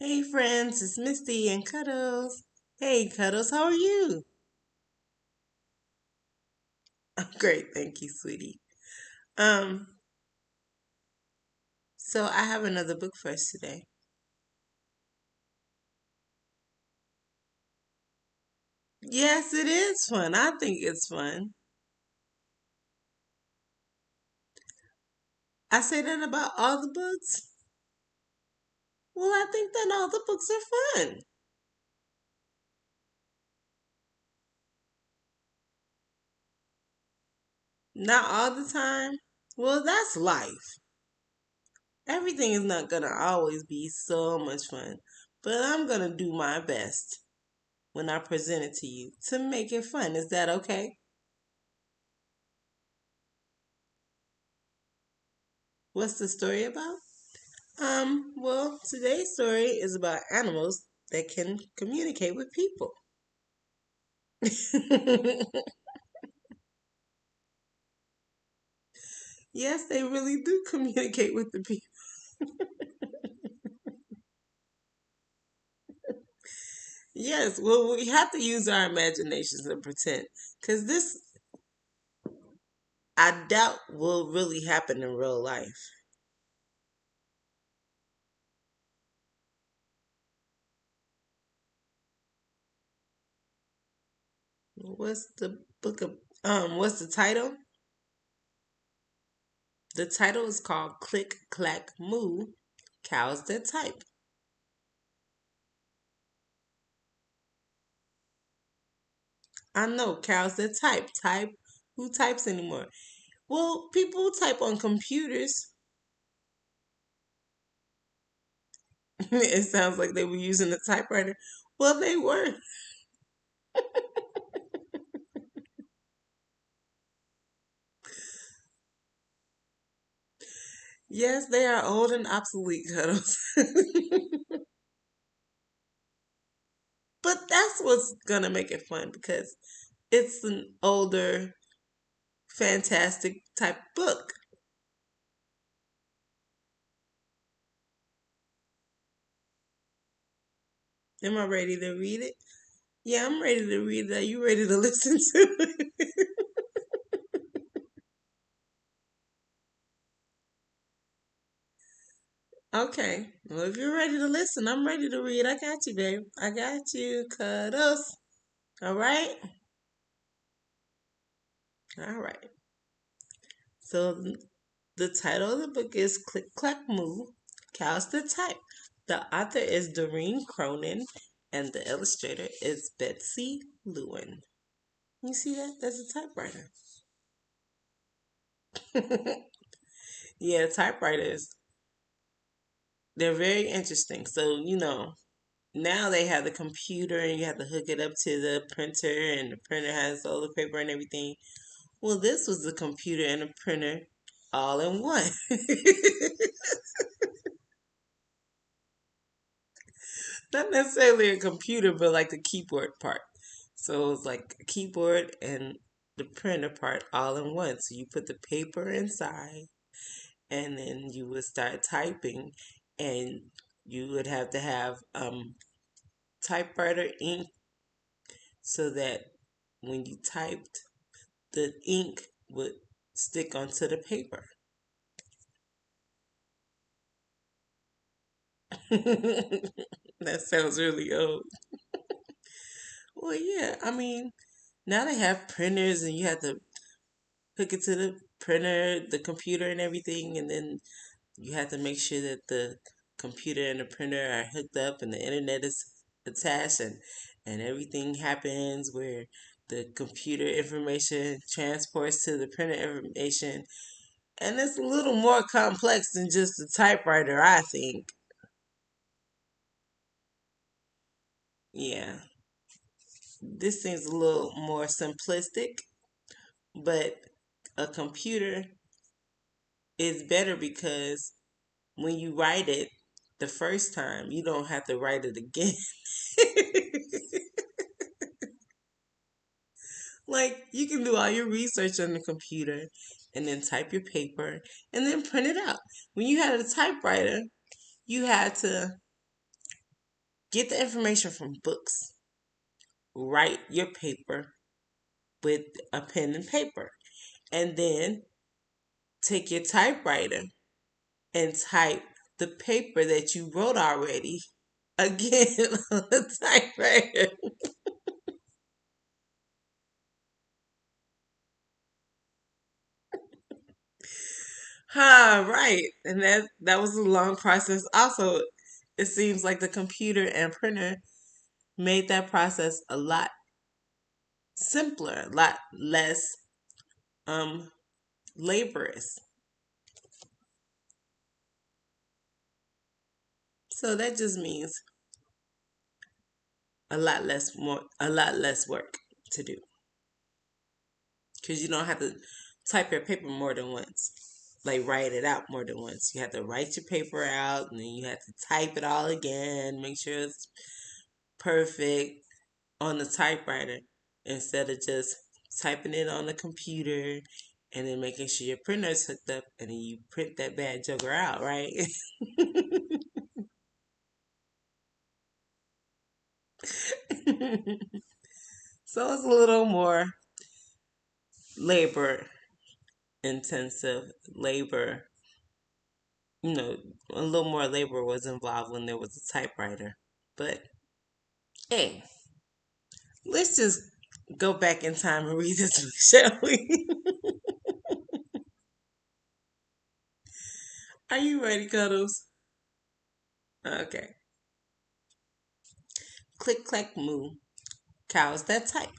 Hey friends, it's Misty and Cuddles. Hey Cuddles, how are you? I'm great, thank you, sweetie. Um, so I have another book for us today. Yes, it is fun. I think it's fun. I say that about all the books. Well, I think that all the books are fun. Not all the time. Well, that's life. Everything is not gonna always be so much fun, but I'm gonna do my best when I present it to you to make it fun. Is that okay? What's the story about? Well, today's story is about animals that can communicate with people. Yes, they really do communicate with the people. Yes, well, we have to use our imaginations and pretend. Because this, I doubt, will really happen in real life. What's the book of, what's the title? The title is called Click, Clack, Moo, Cows That Type. I know, cows that type. Type? Who types anymore? Well, people type on computers. It sounds like they were using a typewriter. Well, they were. Yes, they are old and obsolete, Cuddles. But that's what's gonna make it fun because it's an older, fantastic type book. Am I ready to read it? Yeah, I'm ready to read it. Are you ready to listen to it? Okay. Well, if you're ready to listen, I'm ready to read. I got you, babe. I got you, Cuddles. All right? All right. So the title of the book is Click Clack Moo, Cows the Type. The author is Doreen Cronin and the illustrator is Betsy Lewin. You see that? That's a typewriter. Yeah, typewriters. They're very interesting. So, now they have the computer and you have to hook it up to the printer and the printer has all the paper and everything. Well, this was the computer and the printer all in one. Not necessarily a computer, but like the keyboard part. So it was like a keyboard and the printer part all in one. So you put the paper inside and then you would start typing and you would have to have typewriter ink so that when you typed, the ink would stick onto the paper. That sounds really old. Well, yeah, I mean, now they have printers and you have to hook it to the printer, the computer, and everything, and then you have to make sure that the computer and the printer are hooked up and the internet is attached and everything happens where the computer information transports to the printer information. And it's a little more complex than just a typewriter, I think. Yeah, this seems a little more simplistic, but a computer is better because when you write it the first time, you don't have to write it again. Like, you can do all your research on the computer and then type your paper and then print it out. When you had a typewriter, you had to Get the information from books. Write your paper with a pen and paper. And then take your typewriter and type the paper that you wrote already again on the typewriter. Right. And that was a long process. Also, it seems like the computer and printer made that process a lot simpler, a lot less um laborious. So that just means a lot less work to do because you don't have to type your paper more than once. Like write it out more than once. You have to write your paper out and then you have to type it all again, make sure it's perfect on the typewriter instead of just typing it on the computer and then making sure your printer's hooked up and then you print that bad joker out, right? So it's a little more labor intensive labor, you know, a little more labor was involved when there was a typewriter. But hey, let's just go back in time and read this book, shall we? Are you ready, Cuddles? Okay. Click, clack, moo. Cows That Type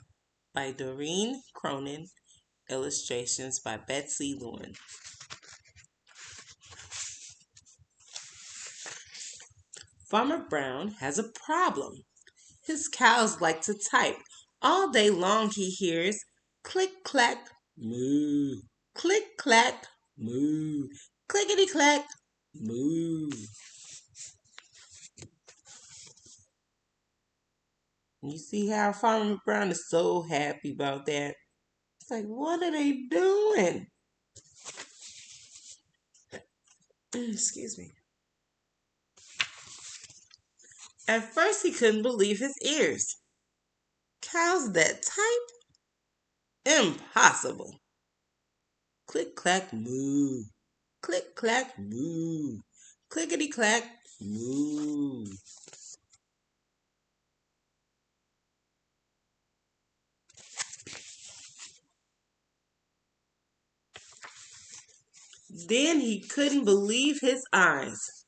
by Doreen Cronin. Illustrations by Betsy Lewin. Farmer Brown has a problem. His cows like to type. All day long he hears click, clack, moo. Click, clack, moo. Clickety, clack, moo. You see how Farmer Brown is so happy about that? It's like, what are they doing? Excuse me. At first, he couldn't believe his ears. Cows that type? Impossible. Click, clack, moo. Click, clack, moo. Clickety, clack, moo. Then he couldn't believe his eyes.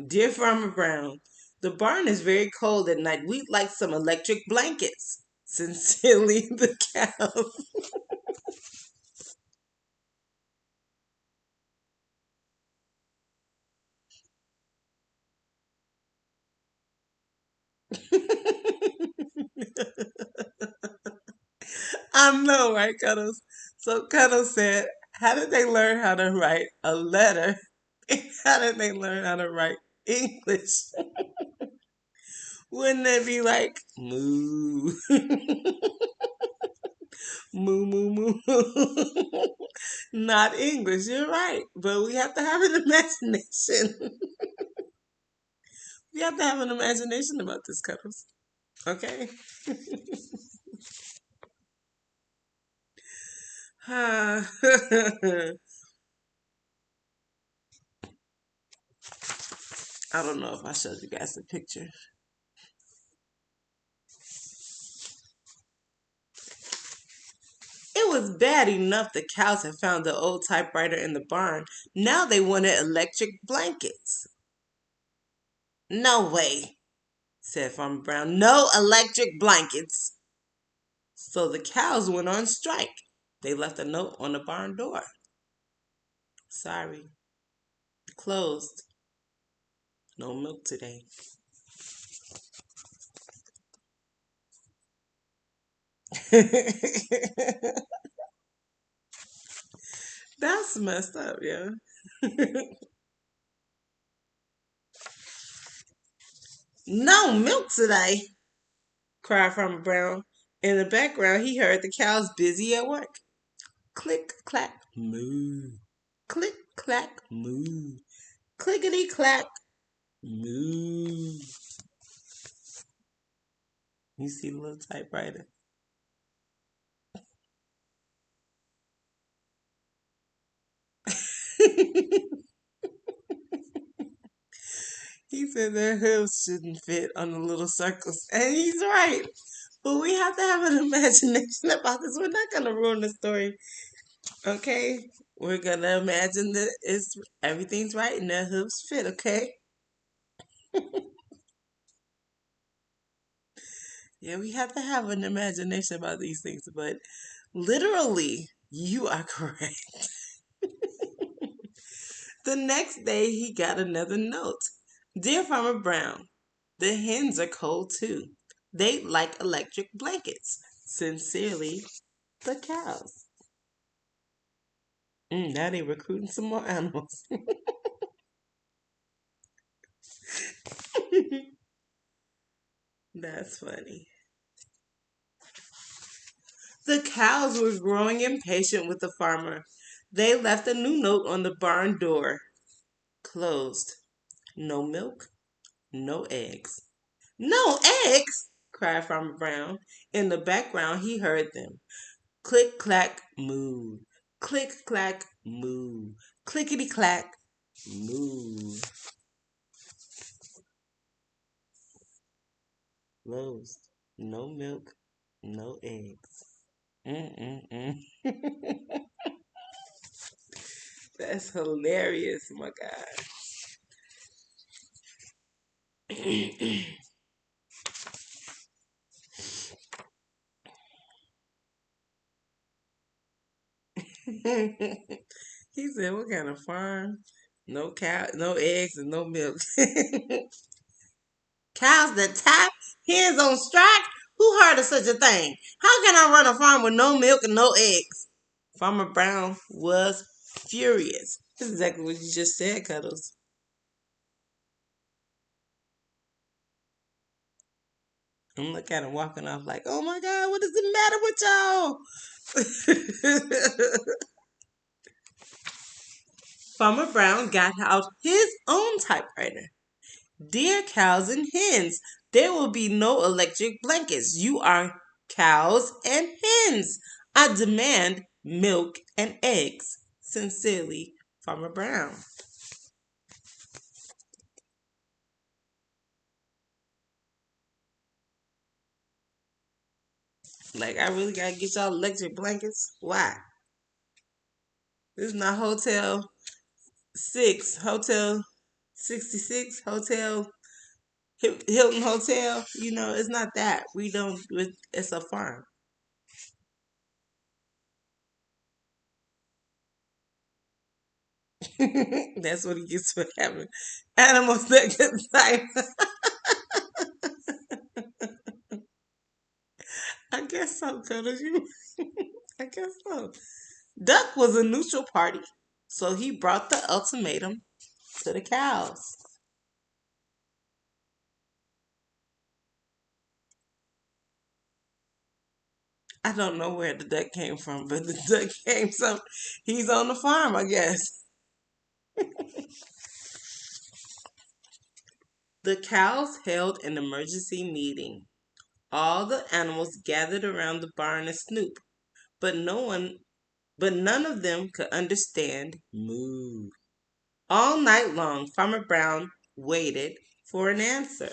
Dear Farmer Brown, the barn is very cold at night. We'd like some electric blankets. Sincerely, the cows. I know, right, Cuddles? So Cuddles said, how did they learn how to write a letter? How did they learn how to write English? Wouldn't it be like moo, moo, moo, moo? Not English, you're right. But we have to have an imagination. We have to have an imagination about this, Cuddles. Okay? I don't know if I showed you guys the picture. It was bad enough the cows had found the old typewriter in the barn. Now they wanted electric blankets. No way, said Farmer Brown. No electric blankets. So the cows went on strike. They left a note on the barn door. Sorry, closed. No milk today. That's messed up, yeah. No milk today, cried Farmer Brown. In the background, he heard the cows busy at work. Click, clack, moo. Click, clack, moo. Clickety, clack, moo. You see the little typewriter. He said their hooves shouldn't fit on the little circles. And he's right. But we have to have an imagination about this. We're not going to ruin the story, okay? We're going to imagine that everything's right and their hooves fit, okay? Yeah, we have to have an imagination about these things. But literally, you are correct. The next day, he got another note. Dear Farmer Brown, the hens are cold too. They like electric blankets. Sincerely, the cows. Now they recruiting some more animals. That's funny. The cows were growing impatient with the farmer. They left a new note on the barn door. Closed. No milk, no eggs. No eggs! Cried Farmer Brown. In the background, he heard them. Click, clack, moo. Click, clack, moo. Clickety, clack, moo. Closed. No milk, no eggs. Mm-mm-mm. That's hilarious, my God. He said, "What kind of farm? No cow, no eggs, and no milk. Cows that tap, hens on strike. Who heard of such a thing? How can I run a farm with no milk and no eggs?" Farmer Brown was furious. That's exactly what you just said, Cuddles. And look at him walking off like, "Oh my God, what is the matter with y'all?" Farmer Brown got out his own typewriter. Dear cows and hens, there will be no electric blankets. You are cows and hens. I demand milk and eggs. Sincerely, Farmer Brown. Like, I really gotta get y'all electric blankets? Why? This is not Hotel 6, Hotel 66, Hotel Hilton Hotel. You know, it's not that. We don't, it's a farm. That's what he gets for having animals that get tired. I guess so, Cuddles. You, I guess so. Duck was a neutral party, so he brought the ultimatum to the cows. I don't know where the duck came from, but the duck came some. He's on the farm, I guess. The cows held an emergency meeting. All the animals gathered around the barn and Snoop, but but none of them could understand moo. All night long, Farmer Brown waited for an answer.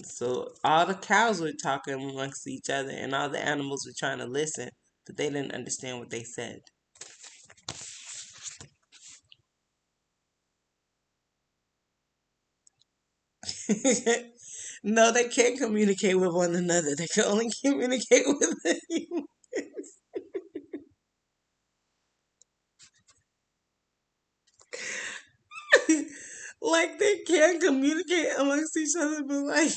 So all the cows were talking amongst each other, and all the animals were trying to listen, but they didn't understand what they said. No, they can't communicate with one another. They can only communicate with the humans. Like they can communicate amongst each other, but like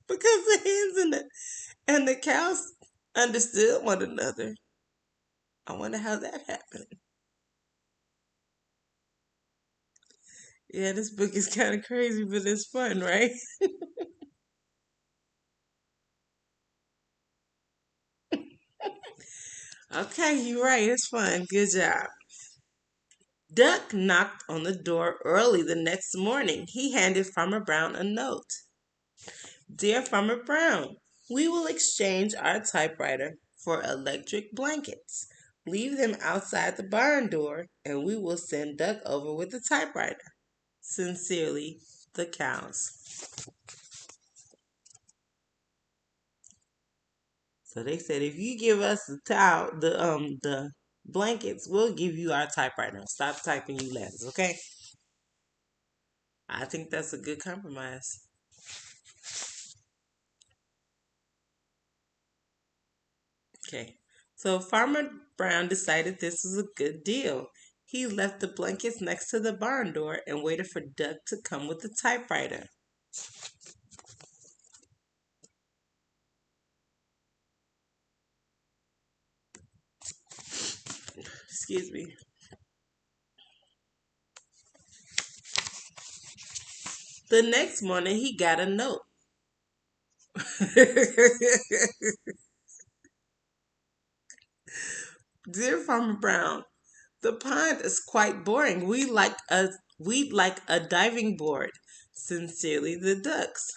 because the hens and the cows understood one another. I wonder how that happened. Yeah, this book is kind of crazy, but it's fun, right? Okay, you're right. It's fun. Good job. Duck knocked on the door early the next morning. He handed Farmer Brown a note. Dear Farmer Brown, we will exchange our typewriter for electric blankets. Leave them outside the barn door, and we will send Duck over with the typewriter. Sincerely, the cows. So they said, if you give us the blankets, we'll give you our typewriter. Stop typing you letters, okay? I think that's a good compromise. Okay. So Farmer Brown decided this was a good deal. He left the blankets next to the barn door and waited for Duck to come with the typewriter. Excuse me. The next morning, he got a note. Dear Farmer Brown, the pond is quite boring. We'd like a diving board. Sincerely, the ducks.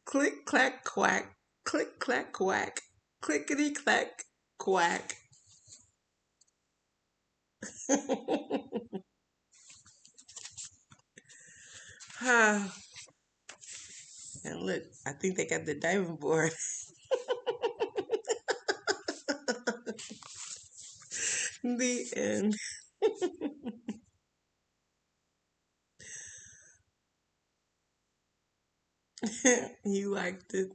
Click clack quack. Click clack quack. Clickety clack quack. Ah, and look, I think they got the diving board. The end. You liked it.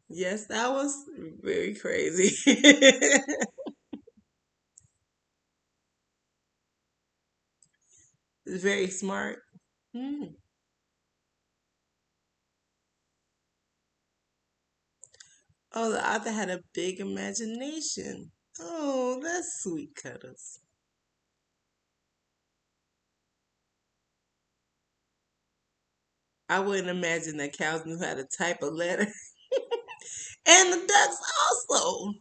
Yes, that was very crazy. Very smart. Hmm. Oh, the author had a big imagination. Oh, that's sweet, Cuddles. I wouldn't imagine that cows knew how to type a letter. And the ducks also.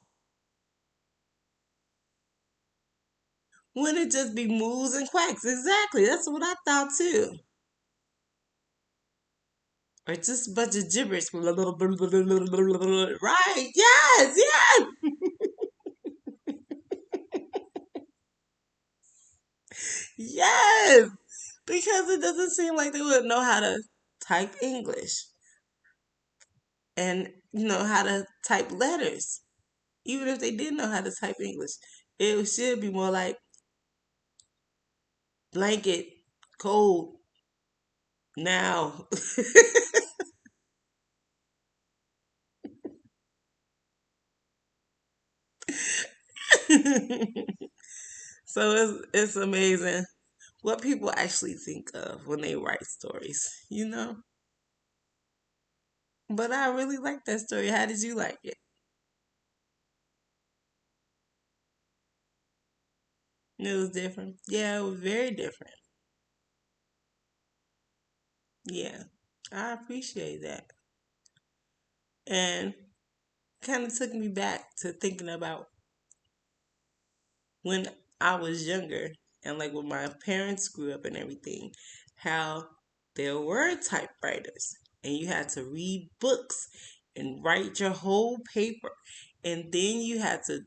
Wouldn't it just be moos and quacks? Exactly. That's what I thought too. Or just a bunch of gibberish. Right. Yes, yes, yes. Because it doesn't seem like they would know how to type English and know how to type letters. Even if they did know how to type English, it should be more like blanket, cold, now. So it's amazing what people actually think of when they write stories, you know? But I really like that story. How did you like it? It was different. Yeah, it was very different. Yeah, I appreciate that. And kind of took me back to thinking about when I was younger and like when my parents grew up and everything, how there were typewriters and you had to read books and write your whole paper. And then you had to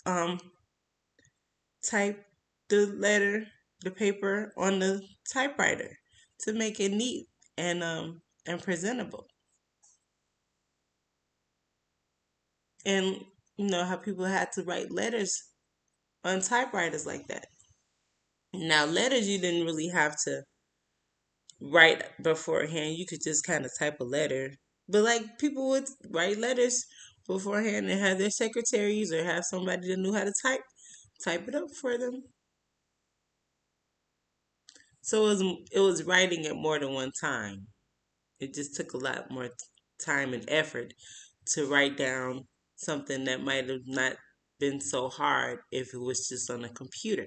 um type the letter, the paper on the typewriter to make it neat and presentable. And you know how people had to write letters on typewriters like that. Now letters you didn't really have to write beforehand. You could just kind of type a letter. But like people would write letters beforehand and have their secretaries or have somebody that knew how to type it up for them. So it was writing it more than one time. It just took a lot more time and effort to write down something that might have not been so hard if it was just on a computer.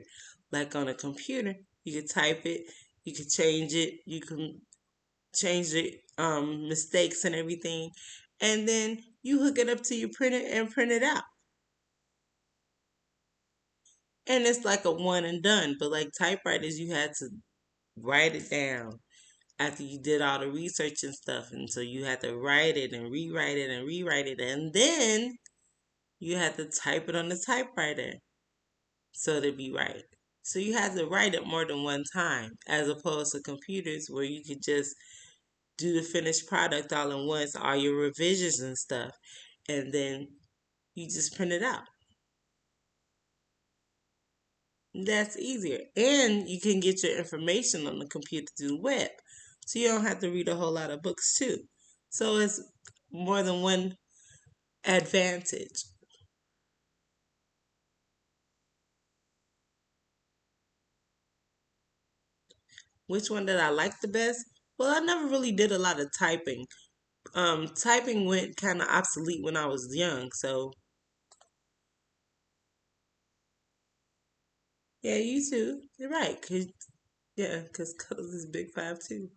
Like on a computer, you could type it, you could change it, you can change the mistakes and everything, and then You hook it up to your printer and print it out. And it's like a one and done. But like typewriters, you had to write it down after you did all the research and stuff. And so you had to write it and rewrite it and rewrite it. And then you had to type it on the typewriter so to be right. So you had to write it more than one time, as opposed to computers where you could just do the finished product all at once, all your revisions and stuff, and then you just print it out. That's easier. And you can get your information on the computer through the web. So you don't have to read a whole lot of books too. So it's more than one advantage. Which one did I like the best? Well, I never really did a lot of typing. Typing went kind of obsolete when I was young, so yeah, you too. You're right. Yeah, cause Cuddles is big five too.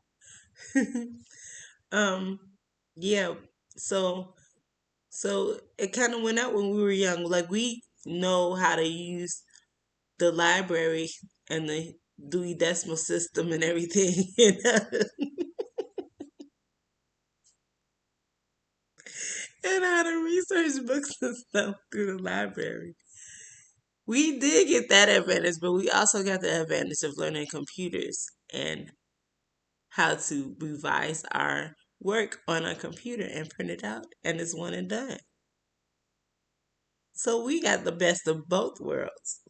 um, yeah. So it kind of went out when we were young. Like we know how to use the library and the Dewey Decimal System and everything, and how to research books and stuff through the library. We did get that advantage, but we also got the advantage of learning computers and how to revise our work on a computer and print it out, and it's one and done. So we got the best of both worlds.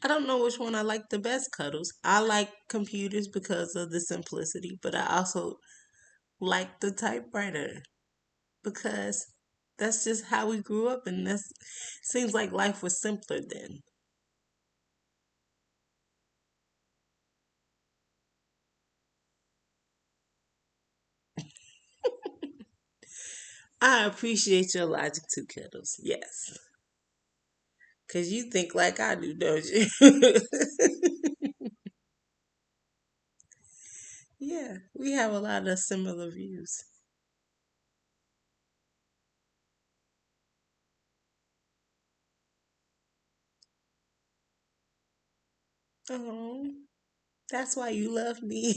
I don't know which one I like the best, Cuddles. I like computers because of the simplicity, but I also like the typewriter because that's just how we grew up, and that seems like life was simpler then. I appreciate your logic too, Cuddles. Yes, because you think like I do, don't you? Yeah, we have a lot of similar views. Oh, that's why you love me.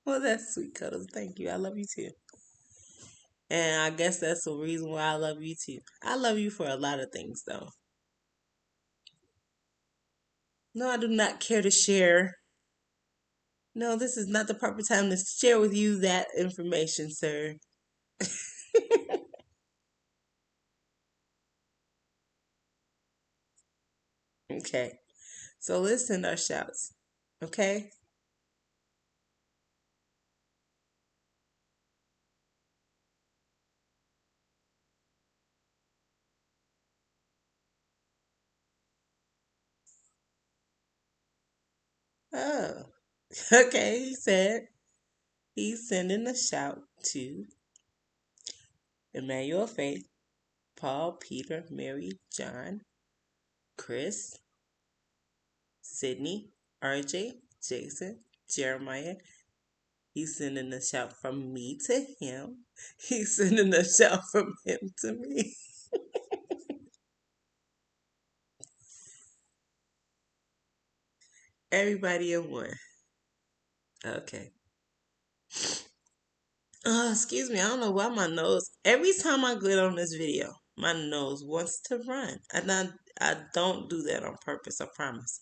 Well, that's sweet, Cuddles. Thank you. I love you too. And I guess that's the reason why I love you too. I love you for a lot of things, though. No, I do not care to share. No, this is not the proper time to share with you that information, sir. Okay. So let's send our shouts. Okay? Oh. Okay, he said he's sending a shout to Emmanuel Faith, Paul, Peter, Mary, John, Chris, Sydney, RJ, Jason, Jeremiah. He's sending a shout from me to him. He's sending a shout from him to me. Everybody in one. Okay. Excuse me. I don't know why my nose. Every time I get on this video, my nose wants to run, and I don't do that on purpose. I promise.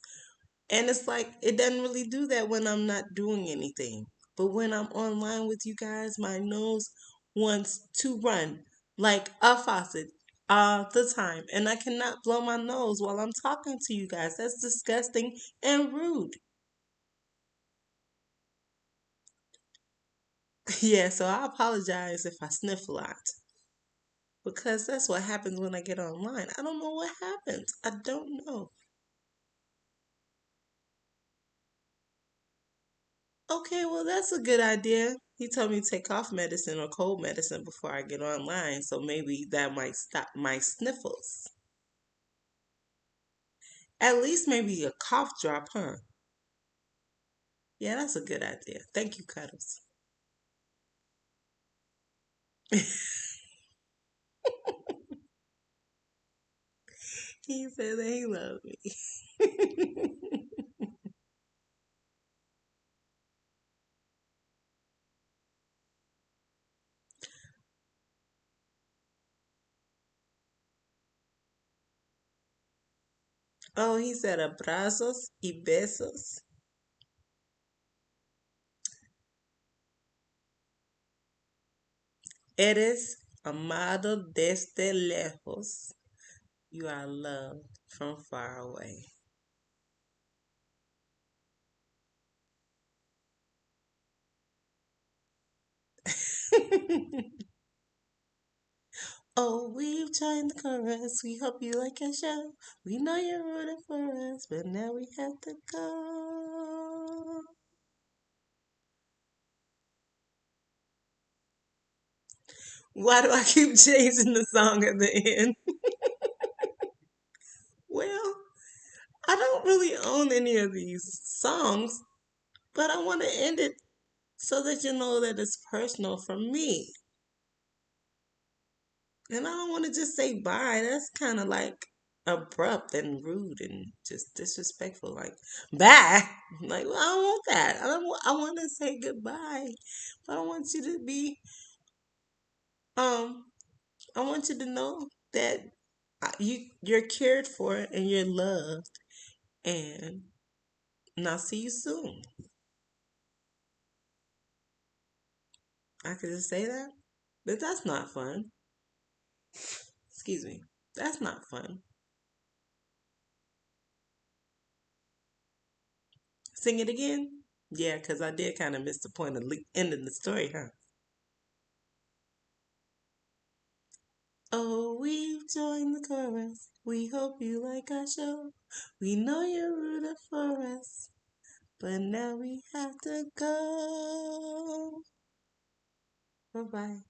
And it's like it doesn't really do that when I'm not doing anything. But when I'm online with you guys, my nose wants to run like a faucet all the time. And I cannot blow my nose while I'm talking to you guys. That's disgusting and rude. Yeah, so I apologize if I sniff a lot. Because that's what happens when I get online. I don't know what happens. I don't know. Okay, well, that's a good idea. He told me to take cough medicine or cold medicine before I get online, so maybe that might stop my sniffles. At least maybe a cough drop, huh? Yeah, that's a good idea. Thank you, Cuddles. He said that he loved me. Oh, he said abrazos y besos. Eres amado desde lejos. You are loved from far away. Oh, we've joined the chorus. We hope you like our show. We know you're rooting for us, but now we have to go. Why do I keep changing the song at the end? Well, I don't really own any of these songs, but I want to end it so that you know that it's personal for me. And I don't want to just say bye. That's kind of like abrupt and rude and just disrespectful. Like, bye. Like, well, I don't want that. I want to say goodbye. But I want you to be, um, I want you to know that you're cared for and you're loved. And I'll see you soon. I could just say that. But that's not fun. Excuse me. That's not fun. Sing it again? Yeah, because I did kind of miss the point of ending the story, huh? Oh, we've joined the chorus. We hope you like our show. We know you're rooting for us, but now we have to go. Bye bye.